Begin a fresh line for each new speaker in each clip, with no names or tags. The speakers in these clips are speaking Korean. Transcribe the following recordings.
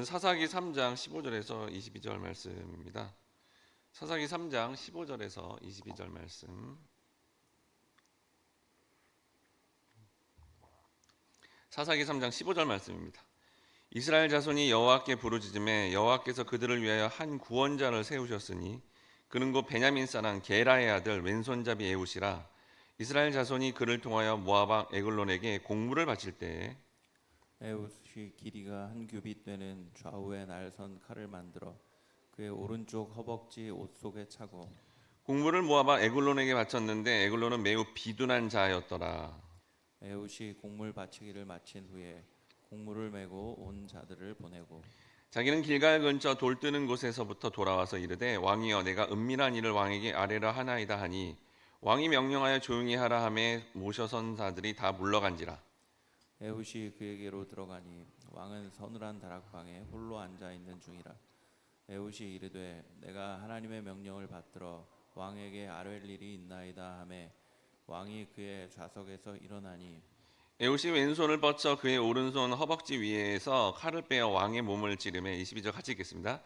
사사기 3장 15절에서 22절 말씀입니다. 사사기 3장 15절에서 22절 말씀. 사사기 3장 15절 말씀입니다. 이스라엘 자손이 여호와께 부르짖음에 여호와께서 그들을 위하여 한 구원자를 세우셨으니 그는 곧 베냐민 사람 게라의 아들 왼손잡이 에훗이라. 이스라엘 자손이 그를 통하여 모압 왕 에글론에게 공물을 바칠 때에
에훗이 길이가 한 규빗 되는 좌우에 날선 칼을 만들어 그의 오른쪽 허벅지 옷 속에 차고
공물을 모압 왕 에글론에게 바쳤는데 에글론은 매우 비둔한 자였더라.
에훗이 곡물 바치기를 마친 후에 곡물을 메고 온 자들을 보내고
자기는 길갈 근처 돌 뜨는 곳에서부터 돌아와서 이르되 왕이여 내가 은밀한 일을 왕에게 아뢰려 하나이다 하니 왕이 명령하여 조용히 하라 하매 모셔선 자들이 다 물러간지라.
에훗이 그에게로 들어가니 왕은 서늘한 다락방에 홀로 앉아 있는 중이라. 에훗이 이르되 내가 하나님의 명령을 받들어 왕에게 아뢰 일이 있나이다 하매 왕이 그의 좌석에서 일어나니
에훗이 왼손을 뻗쳐 그의 오른손 허벅지 위에서 칼을 빼어 왕의 몸을 찌르매 22절 같이 읽겠습니다.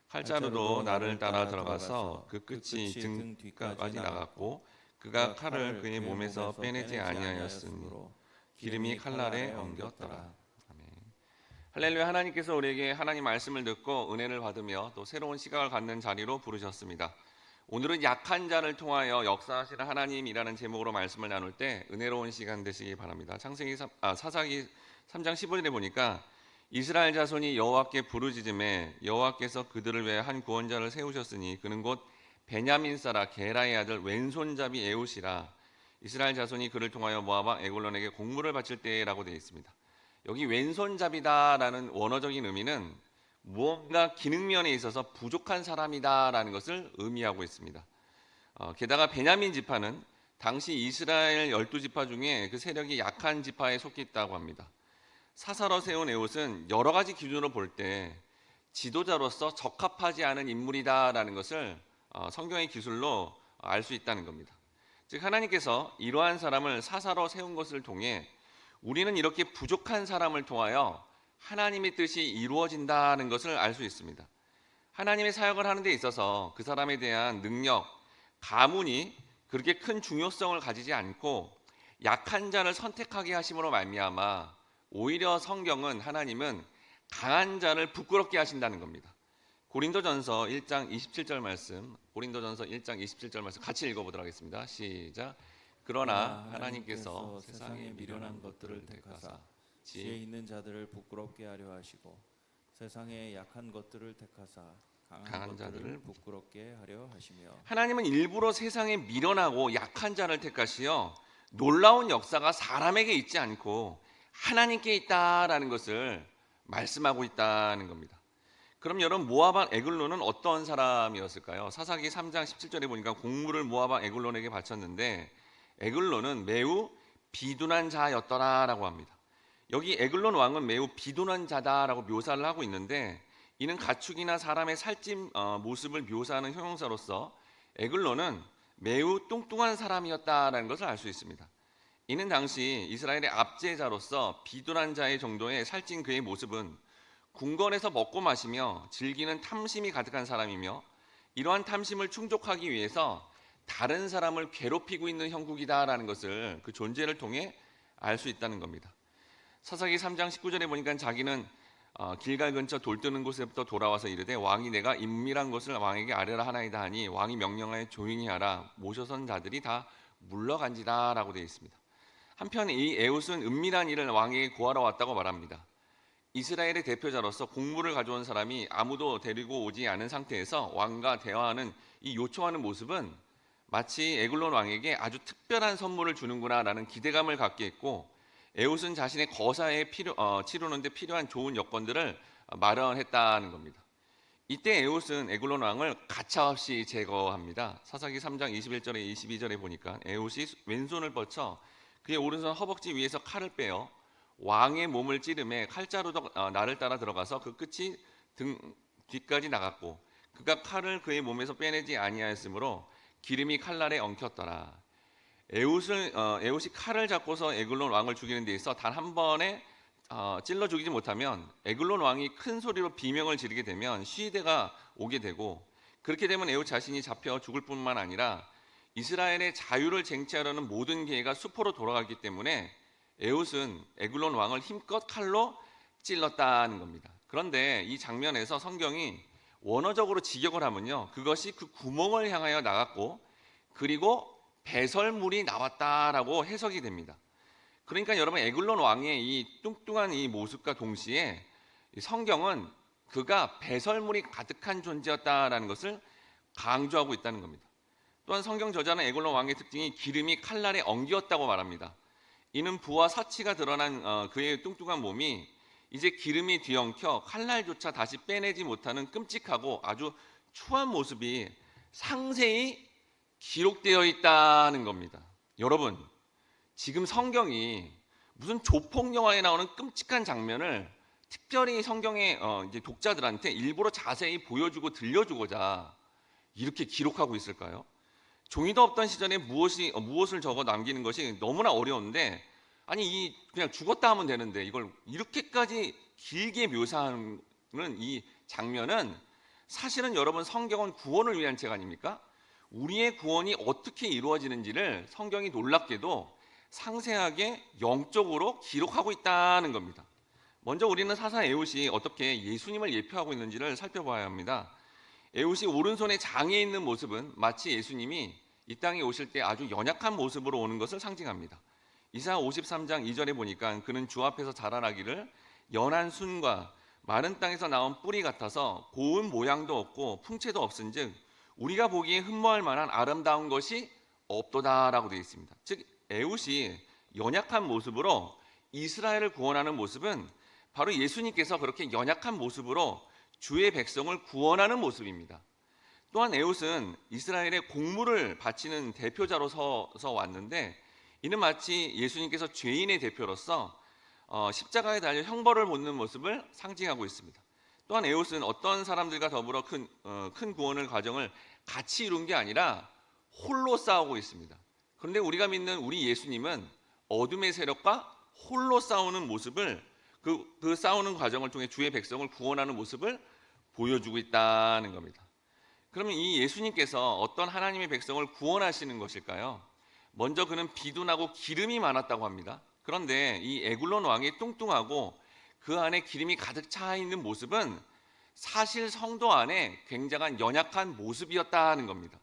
칼자루도 나를 따라 들어가서 그 끝이 등 뒤까지 나갔고 그가 칼을 그의 몸에서 빼내지 아니하였으므로 기름이 칼날에 엉겼더라. 아멘. 할렐루야. 하나님께서 우리에게 하나님 말씀을 듣고 은혜를 받으며 또 새로운 시각을 갖는 자리로 부르셨습니다. 오늘은 약한 자를 통하여 역사하시는 하나님이라는 제목으로 말씀을 나눌 때 은혜로운 시간 되시기 바랍니다. 사사기 3장 15절에 보니까 이스라엘 자손이 여호와께 부르짖음에 여호와께서 그들을 위해 한 구원자를 세우셨으니 그는 곧 베냐민 사라 게라의 아들 왼손잡이 에훗이라. 이스라엘 자손이 그를 통하여 모압 왕 에글론에게 공물을 바칠 때라고 되어 있습니다. 여기 왼손잡이다라는 원어적인 의미는 무언가 기능면에 있어서 부족한 사람이다라는 것을 의미하고 있습니다. 게다가 베냐민 지파는 당시 이스라엘 12지파 중에 그 세력이 약한 지파에 속해 있다고 합니다. 사사로 세운 에훗은 여러 가지 기준으로 볼 때 지도자로서 적합하지 않은 인물이다라는 것을 성경의 기술로 알 수 있다는 겁니다. 즉 하나님께서 이러한 사람을 사사로 세운 것을 통해 우리는 이렇게 부족한 사람을 통하여 하나님의 뜻이 이루어진다는 것을 알 수 있습니다. 하나님의 사역을 하는 데 있어서 그 사람에 대한 능력, 가문이 그렇게 큰 중요성을 가지지 않고 약한 자를 선택하게 하심으로 말미암아 오히려 성경은 하나님은 강한 자를 부끄럽게 하신다는 겁니다. 고린도전서 1장 27절 말씀, 고린도전서 1장 27절 말씀 같이 읽어보도록 하겠습니다. 시작. 그러나 하나님께서 세상에 미련한 것들을 택하사
지혜 있는 자들을 부끄럽게 하려 하시고 세상에 약한 것들을 택하사 강한 자들을 부끄럽게 하려 하시며
하나님은 일부러 세상에 미련하고 약한 자를 택하시어 놀라운 역사가 사람에게 있지 않고 하나님께 있다라는 것을 말씀하고 있다는 겁니다. 그럼 여러분 모압 왕 에글론은 어떤 사람이었을까요? 사사기 3장 17절에 보니까 공물을 모압 왕 에글론에게 바쳤는데 에글론은 매우 비둔한 자였더라라고 합니다. 여기 에글론 왕은 매우 비둔한 자다라고 묘사를 하고 있는데 이는 가축이나 사람의 살찐 모습을 묘사하는 형용사로서 에글론은 매우 뚱뚱한 사람이었다라는 것을 알 수 있습니다. 이는 당시 이스라엘의 압제자로서 비둔한 자의 정도의 살찐 그의 모습은 궁궐에서 먹고 마시며 즐기는 탐심이 가득한 사람이며 이러한 탐심을 충족하기 위해서 다른 사람을 괴롭히고 있는 형국이다라는 것을 그 존재를 통해 알 수 있다는 겁니다. 사사기 3장 19절에 보니까 자기는 길갈 근처 돌 뜨는 곳에부터 돌아와서 이르되 왕이 내가 은밀한 것을 왕에게 아뢰라 하나이다 하니 왕이 명령하여 조용히 하라 모셔선 자들이 다 물러간지다라고 되어 있습니다. 한편 이 에훗은 은밀한 일을 왕에게 구하러 왔다고 말합니다. 이스라엘의 대표자로서 공물을 가져온 사람이 아무도 데리고 오지 않은 상태에서 왕과 대화하는 이 요청하는 모습은 마치 에글론 왕에게 아주 특별한 선물을 주는구나라는 기대감을 갖게 했고 에훗은 자신의 거사에 치르는 데 필요한 좋은 여건들을 마련했다는 겁니다. 이때 에훗은 에글론 왕을 가차없이 제거합니다. 사사기 3장 21절에 22절에 보니까 에훗이 왼손을 뻗쳐 그의 오른손 허벅지 위에서 칼을 빼어 왕의 몸을 찌르매 칼자루도 나를 따라 들어가서 그 끝이 등 뒤까지 나갔고 그가 칼을 그의 몸에서 빼내지 아니하였으므로 기름이 칼날에 엉켰더라. 에훗이 칼을 잡고서 에글론 왕을 죽이는 데 있어 단 한 번의 찔러 죽이지 못하면 에글론 왕이 큰 소리로 비명을 지르게 되면 시위대가 오게 되고, 그렇게 되면 에훗 자신이 잡혀 죽을 뿐만 아니라 이스라엘의 자유를 쟁취하려는 모든 기회가 수포로 돌아가기 때문에 에훗은 에글론 왕을 힘껏 칼로 찔렀다는 겁니다. 그런데 이 장면에서 성경이 원어적으로 직역을 하면요, 그것이 그 구멍을 향하여 나갔고 그리고 배설물이 나왔다라고 해석이 됩니다. 그러니까 여러분, 에글론 왕의 이 뚱뚱한 이 모습과 동시에 성경은 그가 배설물이 가득한 존재였다라는 것을 강조하고 있다는 겁니다. 또한 성경 저자는 에글론 왕의 특징이 기름이 칼날에 엉기었다고 말합니다. 이는 부와 사치가 드러난 그의 뚱뚱한 몸이 이제 기름이 뒤엉켜 칼날조차 다시 빼내지 못하는 끔찍하고 아주 추한 모습이 상세히 기록되어 있다는 겁니다. 여러분, 지금 성경이 무슨 조폭 영화에 나오는 끔찍한 장면을 특별히 성경의 이제 독자들한테 일부러 자세히 보여주고 들려주고자 이렇게 기록하고 있을까요? 종이도 없던 시절에 무엇을 적어 남기는 것이 너무나 어려운데, 아니 그냥 죽었다 하면 되는데 이걸 이렇게까지 길게 묘사하는 이 장면은, 사실은 여러분, 성경은 구원을 위한 책 아닙니까? 우리의 구원이 어떻게 이루어지는지를 성경이 놀랍게도 상세하게 영적으로 기록하고 있다는 겁니다. 먼저 우리는 사사 에훗이 어떻게 예수님을 예표하고 있는지를 살펴봐야 합니다. 에훗이 오른손에 장에 있는 모습은 마치 예수님이 이 땅에 오실 때 아주 연약한 모습으로 오는 것을 상징합니다. 이사야 53장 2절에 보니까 그는 주 앞에서 자라나기를 연한 순과 마른 땅에서 나온 뿌리 같아서 고운 모양도 없고 풍채도 없은즉 우리가 보기에 흠모할 만한 아름다운 것이 없도다라고 되어 있습니다. 즉 에훗이 연약한 모습으로 이스라엘을 구원하는 모습은 바로 예수님께서 그렇게 연약한 모습으로 주의 백성을 구원하는 모습입니다. 또한 에훗은 이스라엘의 공물을 바치는 대표자로 서서 왔는데, 이는 마치 예수님께서 죄인의 대표로서 십자가에 달려 형벌을 받는 모습을 상징하고 있습니다. 또한 에훗은 어떤 사람들과 더불어 큰 구원을 과정을 같이 이룬 게 아니라 홀로 싸우고 있습니다. 그런데 우리가 믿는 우리 예수님은 어둠의 세력과 홀로 싸우는 모습을, 그 싸우는 과정을 통해 주의 백성을 구원하는 모습을 보여주고 있다는 겁니다. 그러면 이 예수님께서 어떤 하나님의 백성을 구원하시는 것일까요? 먼저 그는 비둔하고 기름이 많았다고 합니다. 그런데 이 에글론 왕이 뚱뚱하고 그 안에 기름이 가득 차 있는 모습은 사실 성도 안에 굉장한 연약한 모습이었다는 겁니다.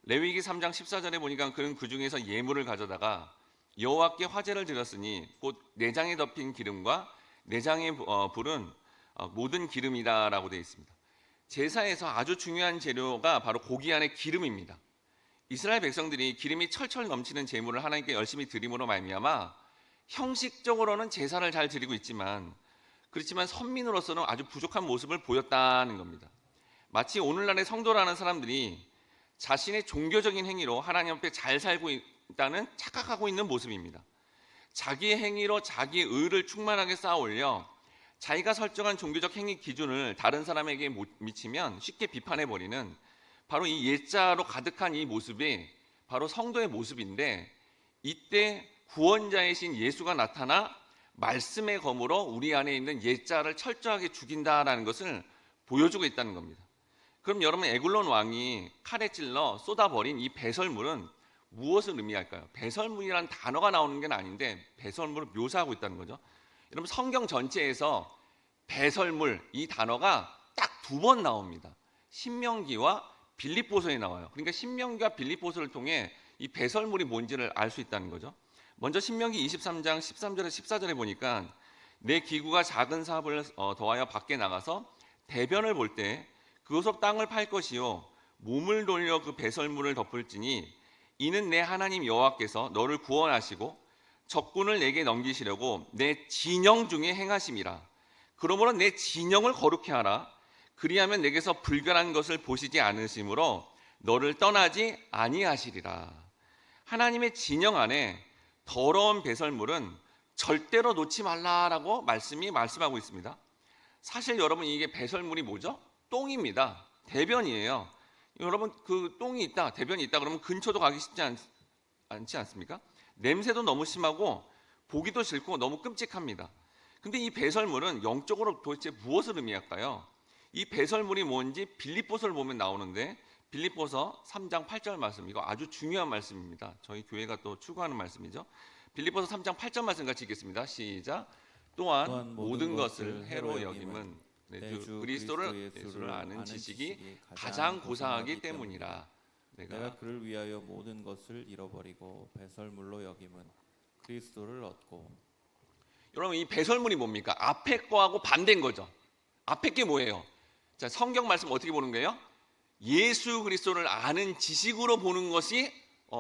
레위기 3장 14절에 보니까 그는 그 중에서 예물을 가져다가 여호와께 화제를 드렸으니 곧 내장에 덮인 기름과 내장에 부른 모든 기름이다라고 되어 있습니다. 제사에서 아주 중요한 재료가 바로 고기 안에 기름입니다. 이스라엘 백성들이 기름이 철철 넘치는 제물을 하나님께 열심히 드림으로 말미암아 형식적으로는 제사를 잘 드리고 있지만, 그렇지만 선민으로서는 아주 부족한 모습을 보였다는 겁니다. 마치 오늘날의 성도라는 사람들이 자신의 종교적인 행위로 하나님 앞에 잘 살고 있다는 착각하고 있는 모습입니다. 자기의 행위로 자기의 의를 충만하게 쌓아 올려 자기가 설정한 종교적 행위 기준을 다른 사람에게 미치면 쉽게 비판해버리는 바로 이 예자로 가득한 이 모습이 바로 성도의 모습인데, 이때 구원자이신 예수가 나타나 말씀의 검으로 우리 안에 있는 예자를 철저하게 죽인다라는 것을 보여주고 있다는 겁니다. 그럼 여러분, 에글론 왕이 칼에 찔러 쏟아버린 이 배설물은 무엇을 의미할까요? 배설물이라는 단어가 나오는 게 아닌데 배설물을 묘사하고 있다는 거죠. 여러분, 성경 전체에서 배설물 이 단어가 딱 2번 나옵니다. 신명기와 빌립보서에 나와요. 그러니까 신명기와 빌립보서를 통해 이 배설물이 뭔지를 알 수 있다는 거죠. 먼저 신명기 23장 13절에 14절에 보니까 내 기구가 작은 삽을 더하여 밖에 나가서 대변을 볼 때 그곳으로 땅을 팔 것이요 몸을 돌려 그 배설물을 덮을지니 이는 내 하나님 여호와께서 너를 구원하시고 적군을 내게 넘기시려고 내 진영 중에 행하심이라. 그러므로 내 진영을 거룩히 하라. 그리하면 내게서 불결한 것을 보시지 않으심으로 너를 떠나지 아니하시리라. 하나님의 진영 안에 더러운 배설물은 절대로 놓지 말라라고 말씀하고 있습니다. 사실 여러분, 이게 배설물이 뭐죠? 똥입니다. 대변이에요. 여러분, 그 똥이 있다, 대변이 있다 그러면 근처도 가기 쉽지 않지 않습니까? 냄새도 너무 심하고 보기도 싫고 너무 끔찍합니다. 근데 이 배설물은 영적으로 도대체 무엇을 의미할까요? 이 배설물이 뭔지 빌립보서를 보면 나오는데, 빌립보서 3장 8절 말씀, 이거 아주 중요한 말씀입니다. 저희 교회가 또 추구하는 말씀이죠. 빌립보서 3장 8절 말씀 같이 읽겠습니다. 시작. 또한 모든 것을 해로 여김은 주 그리스도를 예수를 아는 지식이 가장 고상하기 때문이라.
내가 그를 위하여 모든 것을 잃어버리고 배설물로 여김은 그리스도를 얻고.
여러분, 이 배설물이 뭡니까? 앞에 거하고 반대인 거죠. 앞에 게 뭐예요? 자, 성경 말씀 어떻게 보는 거예요? 예수 그리스도를 아는 지식으로 보는 것이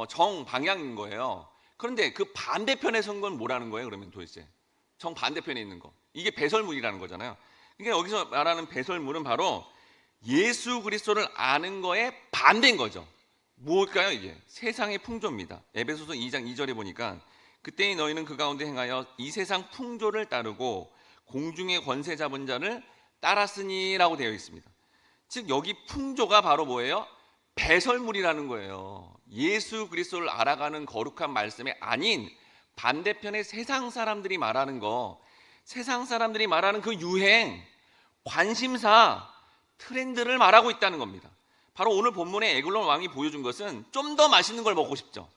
정방향인 거예요. 그런데 그 반대편에 선 건 뭐라는 거예요? 그러면 도대체 정반대편에 있는 거, 이게 배설물이라는 거잖아요. 그러니까 여기서 말하는 배설물은 바로 예수 그리스도를 아는 거에 반대인 거죠. 뭘까요? 이게 세상의 풍조입니다. 에베소서 2장 2절에 보니까 그때의 너희는 그 가운데 행하여 이 세상 풍조를 따르고 공중의 권세 잡은 자를 따랐으니라고 되어 있습니다. 즉 여기 풍조가 바로 뭐예요? 배설물이라는 거예요. 예수 그리스도를 알아가는 거룩한 말씀이 아닌 반대편의 세상 사람들이 말하는 거, 세상 사람들이 말하는 그 유행, 관심사, 트렌드를 말하고 있다는 겁니다. 바로 오늘 본문의 에글론 왕이 보여준 것은 좀 더 맛있는 걸 먹고 싶죠.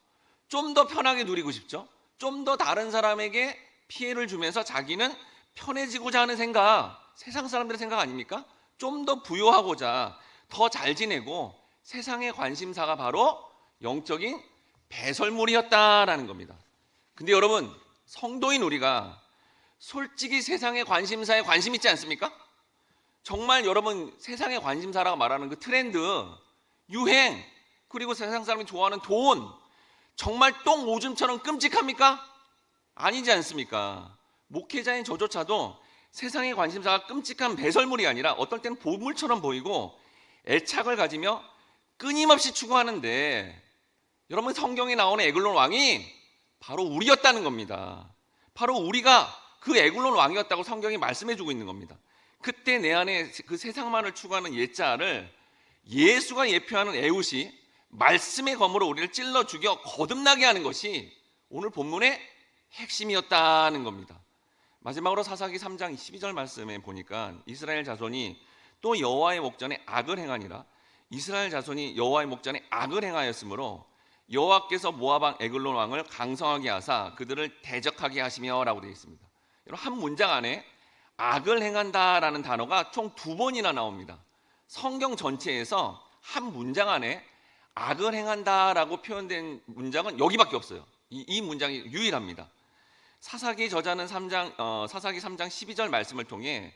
좀 더 편하게 누리고 싶죠. 좀 더 다른 사람에게 피해를 주면서 자기는 편해지고자 하는 생각, 세상 사람들의 생각 아닙니까? 좀 더 부유하고자, 더 잘 지내고, 세상의 관심사가 바로 영적인 배설물이었다라는 겁니다. 근데 여러분, 성도인 우리가 솔직히 세상의 관심사에 관심 있지 않습니까? 정말 여러분, 세상의 관심사라고 말하는 그 트렌드, 유행, 그리고 세상 사람이 좋아하는 돈, 정말 똥 오줌처럼 끔찍합니까? 아니지 않습니까? 목회자인 저조차도 세상의 관심사가 끔찍한 배설물이 아니라 어떨 때는 보물처럼 보이고 애착을 가지며 끊임없이 추구하는데, 여러분, 성경에 나오는 에글론 왕이 바로 우리였다는 겁니다. 바로 우리가 그 에글론 왕이었다고 성경이 말씀해주고 있는 겁니다. 그때 내 안에 그 세상만을 추구하는 옛자를 예수가 예표하는 에웃이 말씀의 검으로 우리를 찔러 죽여 거듭나게 하는 것이 오늘 본문의 핵심이었다는 겁니다. 마지막으로 사사기 3장 12절 말씀에 보니까 이스라엘 자손이 또 여호와의 목전에 악을 행하니라. 이스라엘 자손이 여호와의 목전에 악을 행하였으므로 여호와께서 모압 왕 에글론 왕을 강성하게 하사 그들을 대적하게 하시며 라고 되어 있습니다. 한 문장 안에 악을 행한다라는 단어가 총 2번이나 나옵니다. 성경 전체에서 한 문장 안에 악을 행한다라고 표현된 문장은 여기밖에 없어요. 이 문장이 유일합니다. 사사기 저자는 사사기 3장 12절 말씀을 통해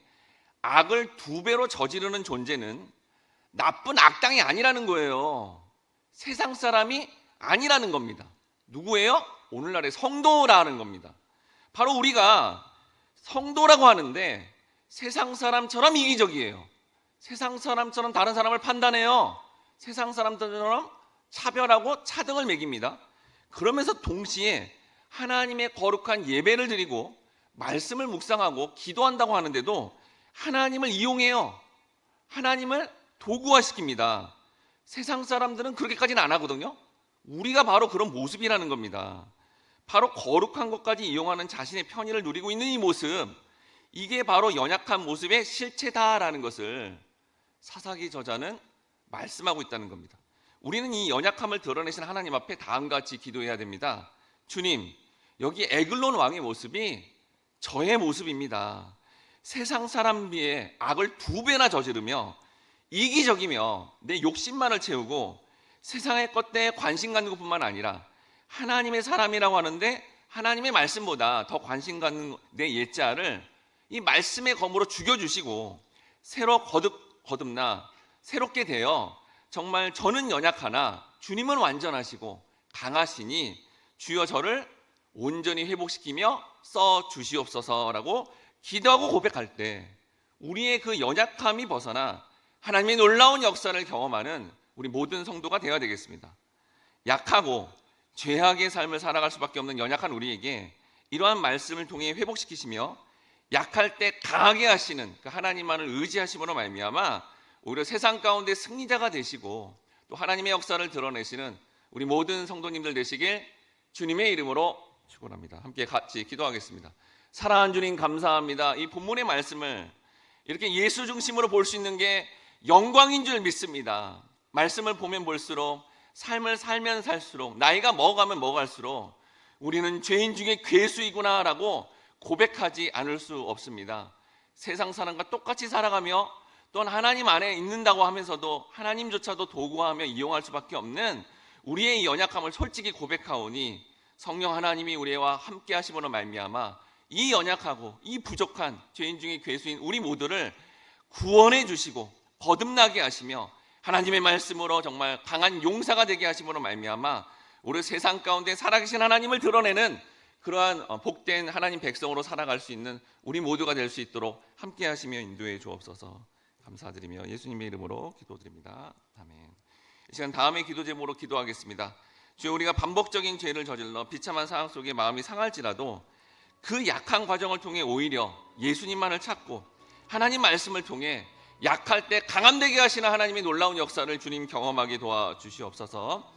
악을 2배로 저지르는 존재는 나쁜 악당이 아니라는 거예요. 세상 사람이 아니라는 겁니다. 누구예요? 오늘날의 성도라는 겁니다. 바로 우리가 성도라고 하는데 세상 사람처럼 이기적이에요. 세상 사람처럼 다른 사람을 판단해요. 세상 사람들처럼 차별하고 차등을 매깁니다. 그러면서 동시에 하나님의 거룩한 예배를 드리고 말씀을 묵상하고 기도한다고 하는데도 하나님을 이용해요. 하나님을 도구화시킵니다. 세상 사람들은 그렇게까지는 안 하거든요. 우리가 바로 그런 모습이라는 겁니다. 바로 거룩한 것까지 이용하는 자신의 편의를 누리고 있는 이 모습, 이게 바로 연약한 모습의 실체다라는 것을 사사기 저자는 말씀하고 있다는 겁니다. 우리는 이 연약함을 드러내신 하나님 앞에 다음과 같이 기도해야 됩니다. 주님, 여기 에글론 왕의 모습이 저의 모습입니다. 세상 사람 비에 악을 2배나 저지르며 이기적이며 내 욕심만을 채우고 세상의 것에 관심 갖는 것뿐만 아니라 하나님의 사람이라고 하는데 하나님의 말씀보다 더 관심 갖는 내 옛자를 이 말씀의 검으로 죽여주시고 새로 거듭나 새롭게 되어 정말 저는 연약하나 주님은 완전하시고 강하시니 주여 저를 온전히 회복시키며 써주시옵소서라고 기도하고 고백할 때 우리의 그 연약함이 벗어나 하나님의 놀라운 역사를 경험하는 우리 모든 성도가 되어야 되겠습니다. 약하고 죄악의 삶을 살아갈 수밖에 없는 연약한 우리에게 이러한 말씀을 통해 회복시키시며 약할 때 강하게 하시는 그 하나님만을 의지하심으로 말미암아 오히려 세상 가운데 승리자가 되시고 또 하나님의 역사를 드러내시는 우리 모든 성도님들 되시길 주님의 이름으로 축원합니다. 함께 같이 기도하겠습니다. 사랑하는 주님 감사합니다. 이 본문의 말씀을 이렇게 예수 중심으로 볼 수 있는 게 영광인 줄 믿습니다. 말씀을 보면 볼수록, 삶을 살면 살수록, 나이가 먹어가면 먹어갈수록 우리는 죄인 중에 괴수이구나라고 고백하지 않을 수 없습니다. 세상 사람과 똑같이 살아가며 또한 하나님 안에 있는다고 하면서도 하나님조차도 도구하며 이용할 수밖에 없는 우리의 이 연약함을 솔직히 고백하오니 성령 하나님이 우리와 함께 하심으로 말미암아 이 연약하고 이 부족한 죄인 중에 괴수인 우리 모두를 구원해 주시고 거듭나게 하시며 하나님의 말씀으로 정말 강한 용사가 되게 하심으로 말미암아 우리 세상 가운데 살아계신 하나님을 드러내는 그러한 복된 하나님 백성으로 살아갈 수 있는 우리 모두가 될 수 있도록 함께 하시며 인도해 주옵소서. 감사드리며 예수님의 이름으로 기도드립니다. 아멘. 이 시간 다음의 기도 제목으로 기도하겠습니다. 주여, 우리가 반복적인 죄를 저질러 비참한 상황 속에 마음이 상할지라도 그 약한 과정을 통해 오히려 예수님만을 찾고 하나님 말씀을 통해 약할 때 강함되게 하시는 하나님의 놀라운 역사를 주님 경험하게 도와주시옵소서.